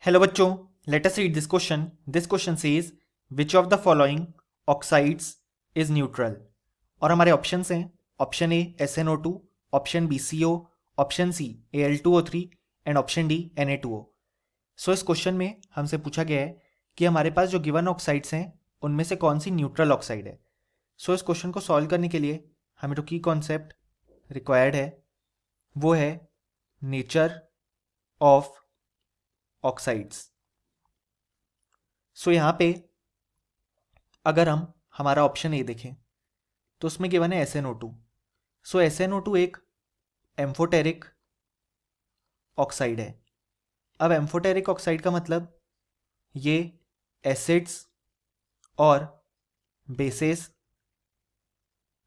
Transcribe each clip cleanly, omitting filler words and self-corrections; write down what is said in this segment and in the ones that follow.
Hello बच्चों, let us read this question. This question says which of the following oxides is neutral. और हमारे options हैं option A SnO2, option B CO, option C Al2O3 and option D Na2O. So इस question में हमसे पूछा गया है कि हमारे पास जो गिवन ऑक्साइड्स हैं उनमें से कौन सी न्यूट्रल ऑक्साइड है. सो इस क्वेश्चन को सॉल्व करने के लिए हमें जो की कॉन्सेप्ट रिक्वायर्ड है वो है नेचर ऑफ ऑक्साइड्स. सो यहाँ पे अगर हम हमारा ऑप्शन ए देखें तो उसमें गिवन है SnO2. सो SnO2 एक एम्फोटेरिक ऑक्साइड है. अब एम्फोटेरिक ऑक्साइड का मतलब ये एसिड्स और बेसेस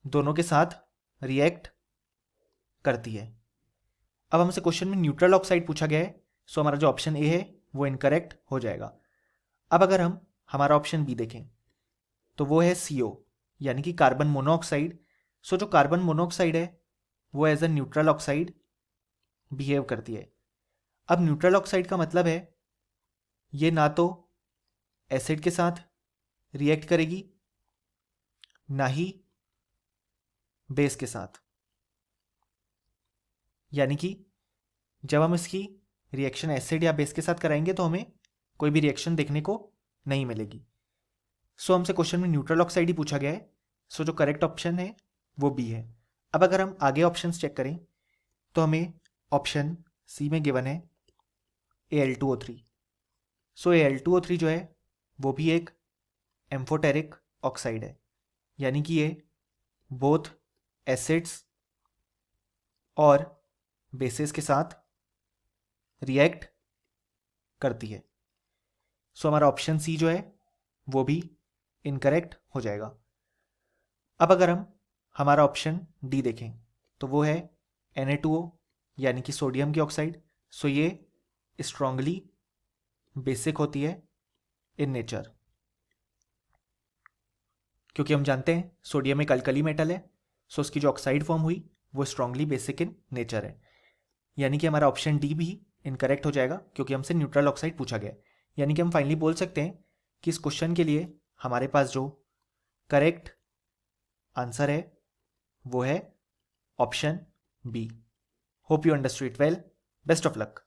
दोनों के साथ रिएक्ट करती है. अब हमसे क्वेश्चन में न्यूट्रल ऑक्साइड पूछा गया है, सो हमारा जो ऑप्शन ए है वो इनकरेक्ट हो जाएगा. अब अगर हम हमारा ऑप्शन बी देखें तो वो है CO यानी कि कार्बन मोनोऑक्साइड. सो जो कार्बन मोनोऑक्साइड है वो as a neutral oxide behave करती है. अब न्यूट्रल ऑक्साइड का मतलब है ये ना तो एसिड के साथ रिएक्ट करेगी ना ही बेस के साथ. यानी कि जब हम इसकी रिएक्शन एसिड या बेस के साथ कराएंगे तो हमें कोई भी रिएक्शन देखने को नहीं मिलेगी. सो हमसे क्वेश्चन में न्यूट्रल ऑक्साइड ही पूछा गया है. सो जो करेक्ट ऑप्शन है वो बी है. अब अगर हम आगे ऑप्शंस चेक करें तो हमें ऑप्शन सी में गिवन है Al2O3. सो Al2O3 जो है वो भी एक एम्फोटेरिक ऑक्साइड है. यानी कि ये बोथ एसिड्स और बेसिस के साथ रिएक्ट करती है. सो हमारा ऑप्शन सी जो है वो भी इनकरेक्ट हो जाएगा. अब अगर हम हमारा ऑप्शन डी देखें तो वो है Na2O यानी कि सोडियम की ऑक्साइड. सो ये स्ट्रांगली बेसिक होती है इन नेचर, क्योंकि हम जानते हैं सोडियम एक अल्कली मेटल है. सो उसकी जो ऑक्साइड फॉर्म हुई वो स्ट्रांगली बेसिक इन नेचर है. यानी कि हमारा ऑप्शन डी भी इनकरेक्ट हो जाएगा क्योंकि हमसे न्यूट्रल ऑक्साइड पूछा गया है. यानी कि हम फाइनली बोल सकते हैं कि इस क्वेश्चन के लिए हमारे पास जो करेक्ट आंसर है वो है option B. Hope you understood it well. Best of luck.